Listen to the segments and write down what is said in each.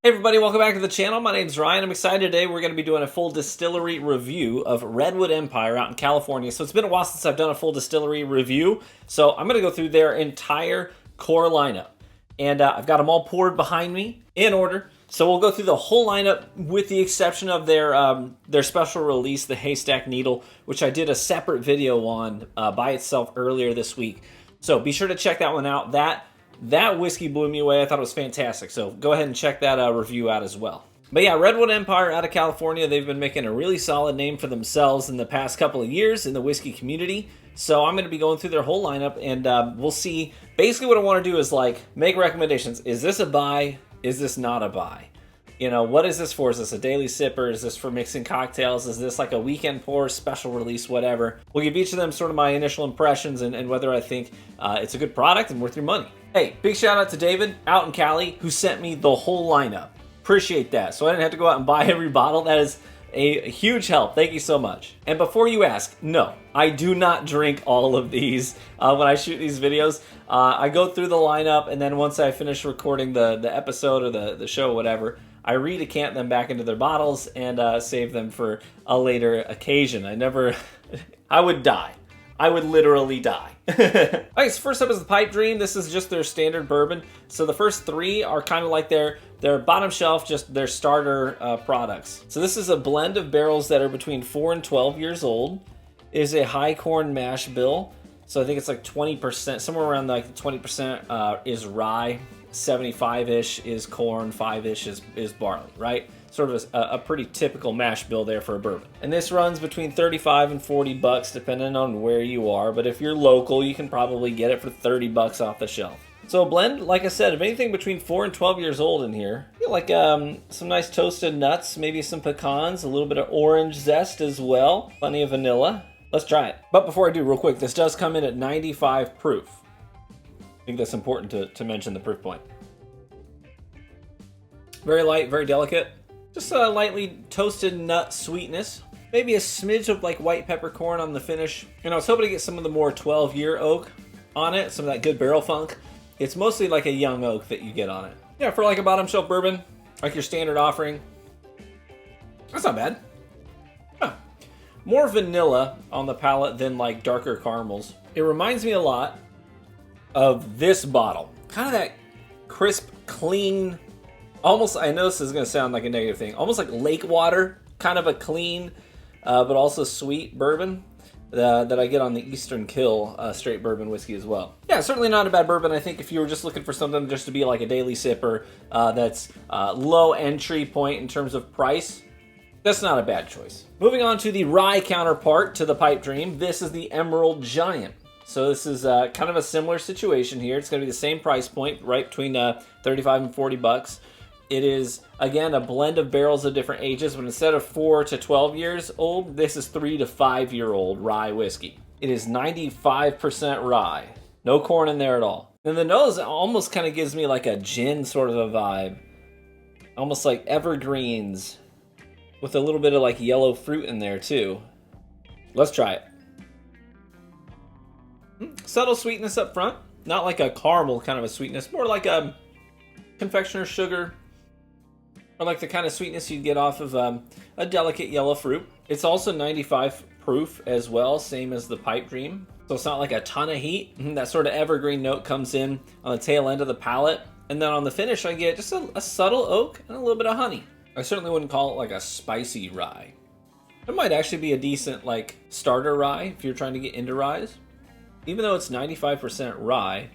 Hey everybody, welcome back to the channel. My name's Ryan. I'm excited today. We're going to be doing a full distillery review of Redwood Empire out in California. So it's been a while since I've done a full distillery review. So I'm going to go through their entire core lineup. And I've got them all poured behind me in order. So we'll go through the whole lineup with the exception of their special release, the Haystack Needle, which I did a separate video on by itself earlier this week. So be sure to check that one out. That whiskey blew me away. I thought it was fantastic. So go ahead and check that review out as well. But yeah, Redwood Empire out of California, they've been making a really solid name for themselves in the past couple of years in the whiskey community. So I'm going to be going through their whole lineup and we'll see. Basically what I want to do is like make recommendations. Is this a buy? Is this not a buy? You know, what is this for? Is this a daily sipper? Is this for mixing cocktails? Is this like a weekend pour, special release, whatever? We'll give each of them sort of my initial impressions and whether I think it's a good product and worth your money. Hey, big shout out to David out in Cali who sent me the whole lineup. Appreciate that. So I didn't have to go out and buy every bottle. That is a huge help. Thank you so much. And before you ask, no, I do not drink all of these when I shoot these videos. I go through the lineup and then once I finish recording the episode or the show, whatever, I redecant them back into their bottles and save them for a later occasion. I would die. I would literally die. Okay, so first up is the Pipe Dream. This is just their standard bourbon. So the first three are kind of like their bottom shelf, just their starter products. So this is a blend of barrels that are between 4 and 12 years old. It is a high corn mash bill. So I think it's like 20%, somewhere around like 20% is rye, 75-ish is corn, 5-ish is barley, right? Sort of a pretty typical mash bill there for a bourbon. And this runs between 35 and 40 bucks depending on where you are, but if you're local, you can probably get it for 30 bucks off the shelf. So a blend, like I said, of anything between 4 and 12 years old in here. I feel like some nice toasted nuts, maybe some pecans, a little bit of orange zest as well, plenty of vanilla. Let's try it. But before I do, real quick, this does come in at 95 proof. I think that's important to mention the proof point. Very light, very delicate. Just a lightly toasted nut sweetness. Maybe a smidge of like white peppercorn on the finish. And I was hoping to get some of the more 12-year oak on it, some of that good barrel funk. It's mostly like a young oak that you get on it. Yeah, for like a bottom shelf bourbon, like your standard offering, that's not bad. Huh. More vanilla on the palate than like darker caramels. It reminds me a lot of this bottle. Kind of that crisp, clean, almost, I know this is going to sound like a negative thing, almost like lake water, kind of a clean, but also sweet bourbon that I get on the Eastern Kill straight bourbon whiskey as well. Yeah, certainly not a bad bourbon. I think if you were just looking for something just to be like a daily sipper that's low entry point in terms of price, that's not a bad choice. Moving on to the rye counterpart to the Pipe Dream, this is the Emerald Giant. So this is kind of a similar situation here. It's going to be the same price point, right between 35 and 40 bucks. It is, again, a blend of barrels of different ages, but instead of 4 to 12 years old, this is 3 to 5-year-old rye whiskey. It is 95% rye. No corn in there at all. And the nose almost kind of gives me like a gin sort of a vibe. Almost like evergreens with a little bit of like yellow fruit in there too. Let's try it. Subtle sweetness up front. Not like a caramel kind of a sweetness. More like a confectioner's sugar. Or like the kind of sweetness you'd get off of a delicate yellow fruit. It's also 95 proof as well, same as the Pipe Dream. So it's not like a ton of heat. That sort of evergreen note comes in on the tail end of the palate. And then on the finish, I get just a subtle oak and a little bit of honey. I certainly wouldn't call it like a spicy rye. It might actually be a decent like starter rye if you're trying to get into ryes. Even though it's 95% rye,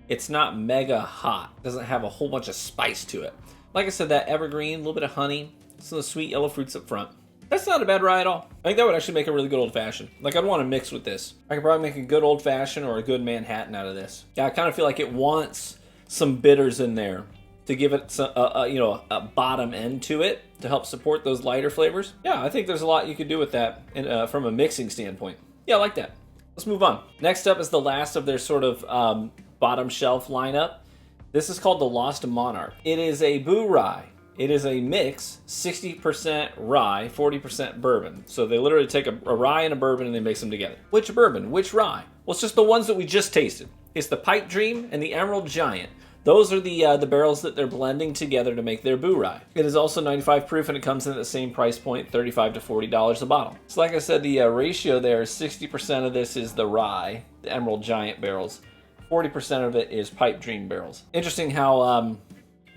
it's not mega hot. It doesn't have a whole bunch of spice to it. Like I said, that evergreen, a little bit of honey, some of the sweet yellow fruits up front. That's not a bad rye at all. I think that would actually make a really good old-fashioned. Like, I'd want to mix with this. I could probably make a good old-fashioned or a good Manhattan out of this. Yeah, I kind of feel like it wants some bitters in there to give it some, a bottom end to it to help support those lighter flavors. Yeah, I think there's a lot you could do with that from a mixing standpoint. Yeah, I like that. Let's move on. Next up is the last of their sort of bottom shelf lineup. This is called the Lost Monarch. It is a Boo Rye. It is a mix, 60% rye, 40% bourbon. So they literally take a rye and a bourbon and they mix them together. Which bourbon? Which rye? Well, it's just the ones that we just tasted. It's the Pipe Dream and the Emerald Giant. those are the barrels that they're blending together to make their Boo Rye. It is also 95 proof, and it comes in at the same price point, $35 to $40 a bottle. So like I said, the ratio there is 60% of this is the rye, the Emerald Giant barrels. 40% of it is Pipe Dream barrels. Interesting how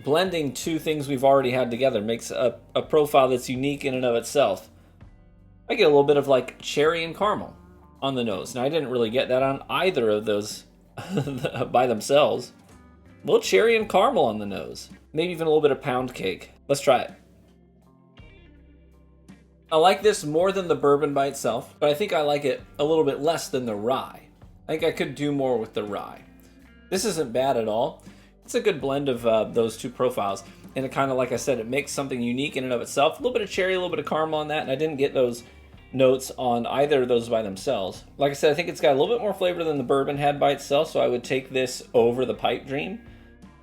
blending two things we've already had together makes a profile that's unique in and of itself. I get a little bit of like cherry and caramel on the nose. Now, I didn't really get that on either of those by themselves. A little cherry and caramel on the nose. Maybe even a little bit of pound cake. Let's try it. I like this more than the bourbon by itself, but I think I like it a little bit less than the rye. I think I could do more with the rye. This isn't bad at all. It's a good blend of those two profiles. And it kind of, like I said, it makes something unique in and of itself. A little bit of cherry, a little bit of caramel on that, and I didn't get those notes on either of those by themselves. Like I said, I think it's got a little bit more flavor than the bourbon had by itself, so I would take this over the Pipe Dream.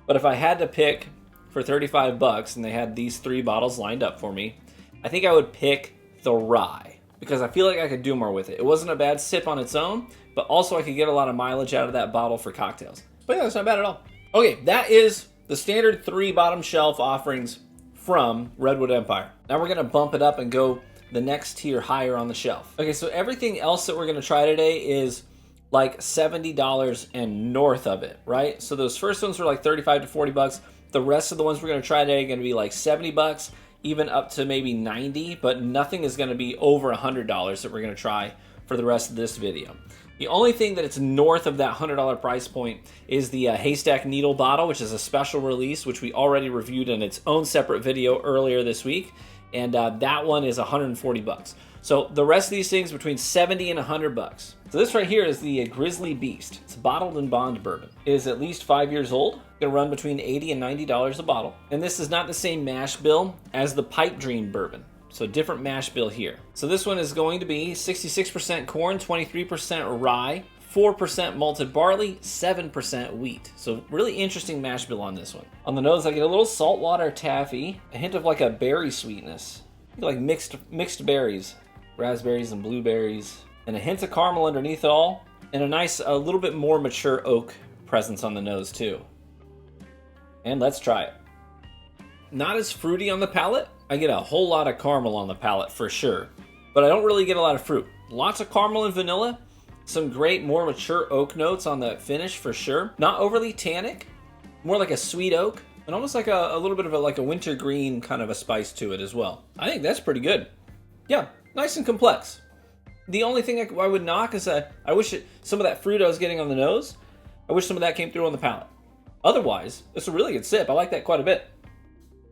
But if I had to pick for $35 and they had these 3 bottles lined up for me, I think I would pick the rye because I feel like I could do more with it. It wasn't a bad sip on its own, but also I could get a lot of mileage out of that bottle for cocktails. But yeah, that's not bad at all. Okay, that is the standard 3 bottom shelf offerings from Redwood Empire. Now we're gonna bump it up and go the next tier higher on the shelf. Okay, so everything else that we're gonna try today is like $70 and north of it, right? So those first ones were like $35 to $40. The rest of the ones we're gonna try today are gonna be like $70, even up to maybe $90, but nothing is gonna be over $100 that we're gonna try for the rest of this video. The only thing that it's north of that $100 price point is the Haystack Needle bottle, which is a special release, which we already reviewed in its own separate video earlier this week, and that one is $140. So the rest of these things between $70 and $100. So this right here is the Grizzly Beast. It's bottled in bond bourbon. It is at least 5 years old. Gonna run between $80 and $90 a bottle. And this is not the same mash bill as the Pipe Dream bourbon. So different mash bill here. So this one is going to be 66% corn, 23% rye, 4% malted barley, 7% wheat. So really interesting mash bill on this one. On the nose, I get a little saltwater taffy, a hint of like a berry sweetness, like mixed berries, raspberries and blueberries, and a hint of caramel underneath it all, and a little bit more mature oak presence on the nose too. And let's try it. Not as fruity on the palate. I get a whole lot of caramel on the palate for sure, but I don't really get a lot of fruit. Lots of caramel and vanilla, some great more mature oak notes on the finish for sure. Not overly tannic, more like a sweet oak, and almost like a little bit of like a wintergreen kind of a spice to it as well. I think that's pretty good. Yeah, nice and complex. The only thing I would knock is I wish some of that fruit I was getting on the nose, I wish some of that came through on the palate. Otherwise, it's a really good sip. I like that quite a bit.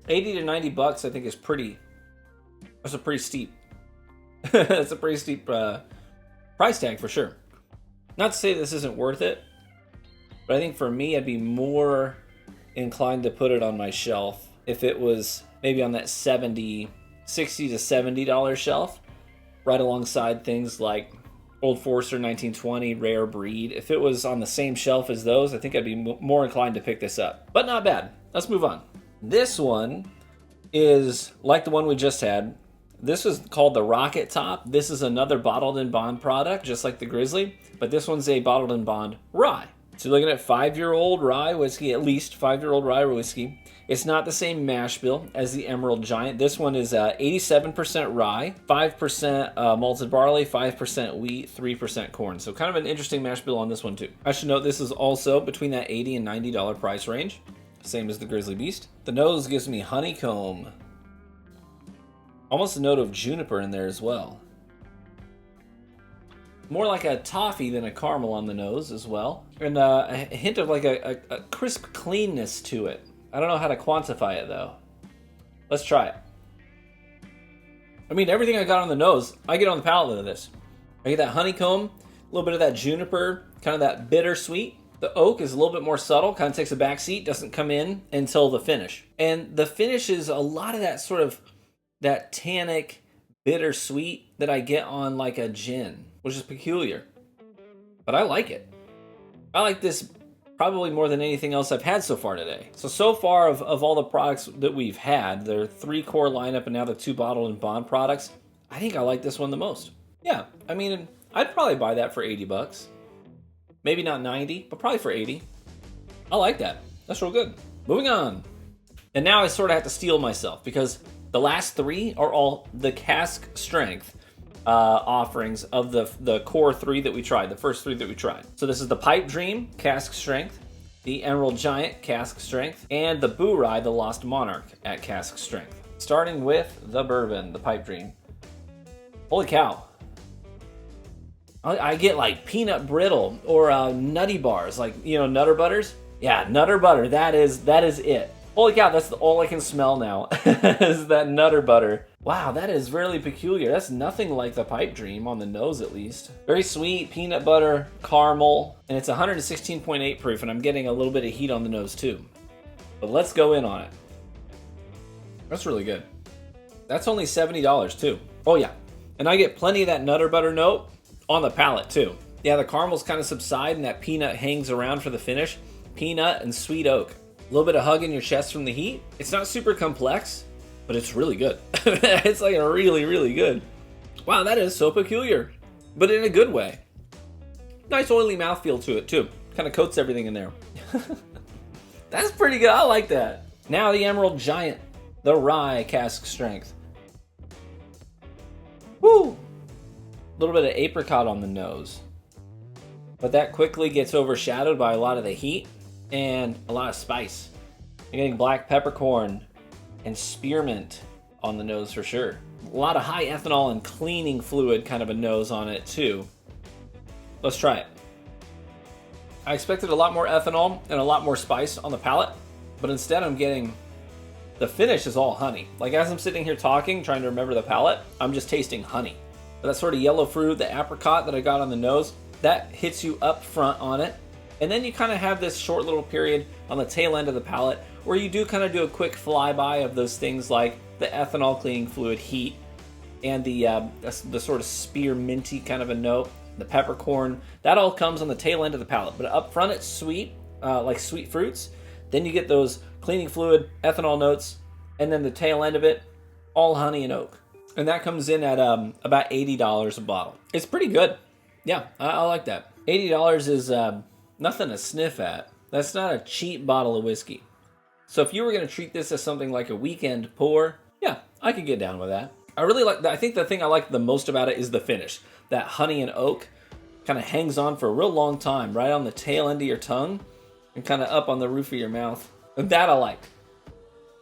80 to 90 bucks, I think is that's a pretty steep, that's a pretty steep price tag for sure. Not to say this isn't worth it, but I think for me, I'd be more inclined to put it on my shelf if it was maybe on that $60 to $70 shelf, right alongside things like Old Forester 1920, Rare Breed. If it was on the same shelf as those, I think I'd be more inclined to pick this up. But not bad. Let's move on. This one is like the one we just had. This is called the Rocket Top. This is another bottled in bond product, just like the Grizzly, but this one's a bottled in bond rye. So you're looking at 5-year-old rye whiskey, at least 5-year-old rye whiskey. It's not the same mash bill as the Emerald Giant. This one is 87% rye, 5% malted barley, 5% wheat, 3% corn. So kind of an interesting mash bill on this one too. I should note this is also between that $80 and $90 price range. Same as the Grizzly Beast. The nose gives me honeycomb. Almost a note of juniper in there as well. More like a toffee than a caramel on the nose as well. And a hint of like a crisp cleanness to it. I don't know how to quantify it though. Let's try it. I mean, everything I got on the nose, I get on the palate of this. I get that honeycomb, a little bit of that juniper, kind of that bittersweet. The oak is a little bit more subtle, kind of takes a back seat, doesn't come in until the finish. And the finish is a lot of that sort of, that tannic, bittersweet that I get on like a gin, which is peculiar. But I like it. I like this probably more than anything else I've had so far today. So far of all the products that we've had, their 3 core lineup and now the 2 bottled and bond products, I think I like this one the most. Yeah, I mean, I'd probably buy that for $80. Maybe not 90, but probably for 80. I like that. That's real good. Moving on. And now I sort of have to steel myself because the last three are all the cask strength offerings of the core three that we tried, the first three that we tried. So this is the Pipe Dream, cask strength, the Emerald Giant, cask strength, and the Boo Rye, the Lost Monarch at cask strength. Starting with the bourbon, the Pipe Dream. Holy cow. I get like peanut brittle or nutty bars, like, you know, Nutter Butters. Yeah, Nutter Butter, that is it. Holy cow, that's all I can smell now, is that Nutter Butter. Wow, that is really peculiar. That's nothing like the Pipe Dream, on the nose at least. Very sweet, peanut butter, caramel, and it's 116.8 proof, and I'm getting a little bit of heat on the nose too. But let's go in on it. That's really good. That's only $70 too. Oh yeah, and I get plenty of that Nutter Butter note on the palate too. Yeah, the caramels kind of subside and that peanut hangs around for the finish. Peanut and sweet oak. A little bit of hug in your chest from the heat. It's not super complex, but it's really good. It's like really, really good. Wow, that is so peculiar, but in a good way. Nice oily mouthfeel to it too. Kind of coats everything in there. That's pretty good. I like that. Now the Emerald Giant, the rye cask strength. Woo! A little bit of apricot on the nose, but that quickly gets overshadowed by a lot of the heat and a lot of spice. You're getting black peppercorn and spearmint on the nose for sure. A lot of high ethanol and cleaning fluid kind of a nose on it too. Let's try it. I expected a lot more ethanol and a lot more spice on the palate, but instead I'm getting, the finish is all honey. Like as I'm sitting here talking, trying to remember the palate, I'm just tasting honey. But that sort of yellow fruit, the apricot that I got on the nose, that hits you up front on it. And then you kind of have this short little period on the tail end of the palate where you do kind of do a quick flyby of those things like the ethanol cleaning fluid heat and the sort of spear minty kind of a note, the peppercorn. That all comes on the tail end of the palate. But up front it's sweet, like sweet fruits. Then you get those cleaning fluid, ethanol notes, and then the tail end of it, all honey and oak. And that comes in at about $80 a bottle. It's pretty good. Yeah, I like that. $80 is nothing to sniff at. That's not a cheap bottle of whiskey. So if you were going to treat this as something like a weekend pour, yeah, I could get down with that. I really like that. I think the thing I like the most about it is the finish. That honey and oak kind of hangs on for a real long time, right on the tail end of your tongue and kind of up on the roof of your mouth. And that I like.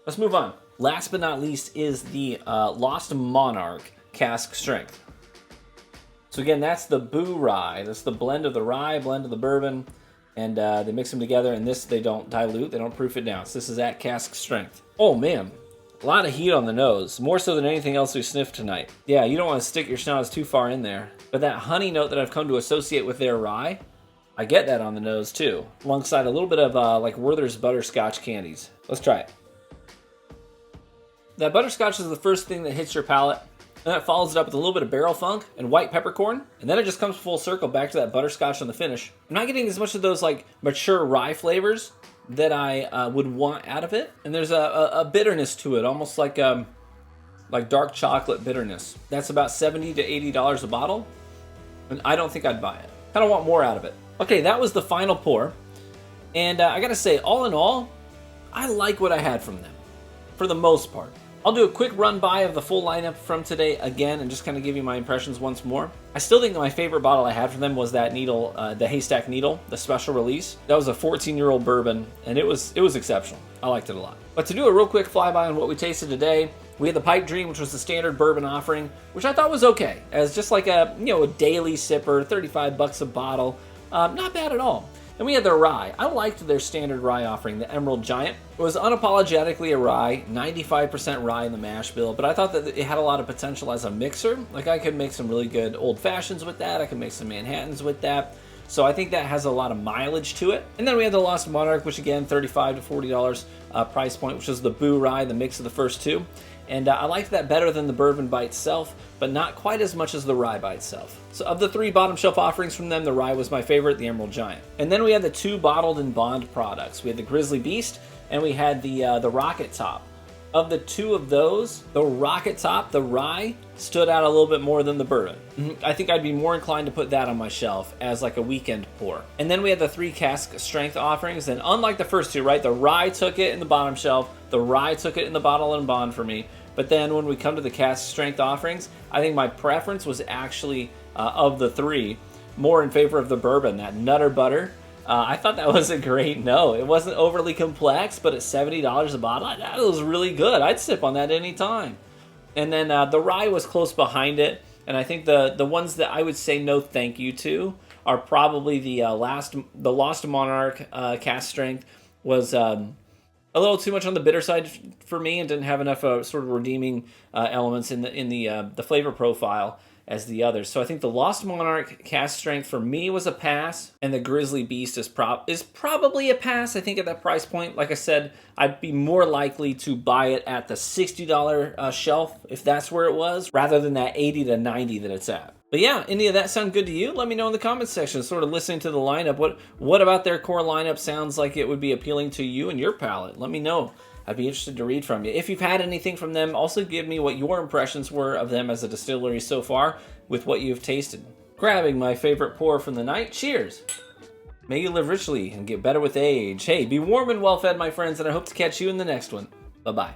Let's move on. Last but not least is the Lost Monarch cask strength. So again, that's the Boo Rye. That's the blend of the rye, blend of the bourbon, and they mix them together. And this, they don't dilute, they don't proof it down. So this is at cask strength. Oh man, a lot of heat on the nose, more so than anything else we sniffed tonight. Yeah, you don't want to stick your schnoz too far in there. But that honey note that I've come to associate with their rye, I get that on the nose too, alongside a little bit of like Werther's butterscotch candies. Let's try it. That butterscotch is the first thing that hits your palate. And that follows it up with a little bit of barrel funk and white peppercorn. And then it just comes full circle back to that butterscotch on the finish. I'm not getting as much of those like mature rye flavors that I would want out of it. And there's a bitterness to it, almost like dark chocolate bitterness. That's about $70 to $80 a bottle. And I don't think I'd buy it. Kind of want more out of it. Okay, that was the final pour. And I gotta say, all in all, I like what I had from them, for the most part. I'll do a quick run by of the full lineup from today again and just kind of give you my impressions once more. I still think that my favorite bottle I had from them was that needle, the Haystack Needle, the special release. That was a 14-year-old bourbon, and it was exceptional. I liked it a lot. But to do a real quick flyby on what we tasted today, we had the Pipe Dream, which was the standard bourbon offering, which I thought was okay, as just like a daily sipper, $35 a bottle, not bad at all. Then we had their rye. I liked their standard rye offering, the Emerald Giant. It was unapologetically a rye, 95% rye in the mash bill, but I thought that it had a lot of potential as a mixer. Like I could make some really good old fashions with that. I could make some Manhattans with that. So I think that has a lot of mileage to it. And then we had the Lost Monarch, which again, $35 to $40 price point, which was the Boo Rye, the mix of the first two. And I liked that better than the bourbon by itself, but not quite as much as the rye by itself. So of the three bottom shelf offerings from them, the rye was my favorite, the Emerald Giant. And then we had the two bottled and bond products. We had the Grizzly Beast, and we had the Rocket Top. Of the two of those, the Rocket Top, the rye, stood out a little bit more than the bourbon. I think I'd be more inclined to put that on my shelf as like a weekend pour. And then we had the 3 cask strength offerings, and unlike the first two, right, the rye took it in the bottom shelf, the rye took it in the bottle and bond for me. But then when we come to the cask strength offerings, I think my preference was actually, of the 3, more in favor of the bourbon, that Nutter Butter. I thought that was a great no. It wasn't overly complex, but at $70 a bottle, that was really good. I'd sip on that any time. And then the rye was close behind it, and I think the ones that I would say no thank you to are probably the Lost Monarch cask strength was a little too much on the bitter side for me, and didn't have enough sort of redeeming elements in the flavor profile as the others. So I think the Lost Monarch cask strength for me was a pass, and the Grizzly Beast is probably a pass. I think at that price point, like I said, I'd be more likely to buy it at the $60 shelf if that's where it was, rather than that $80 to $90 that it's at. But yeah, any of that sound good to you? Let me know in the comments section. Sort of listening to the lineup, what about their core lineup sounds like it would be appealing to you and your palate? Let me know. I'd be interested to read from you. If you've had anything from them, also give me what your impressions were of them as a distillery so far with what you've tasted. Grabbing my favorite pour from the night, cheers! May you live richly and get better with age. Hey, be warm and well fed, my friends, and I hope to catch you in the next one. Bye-bye.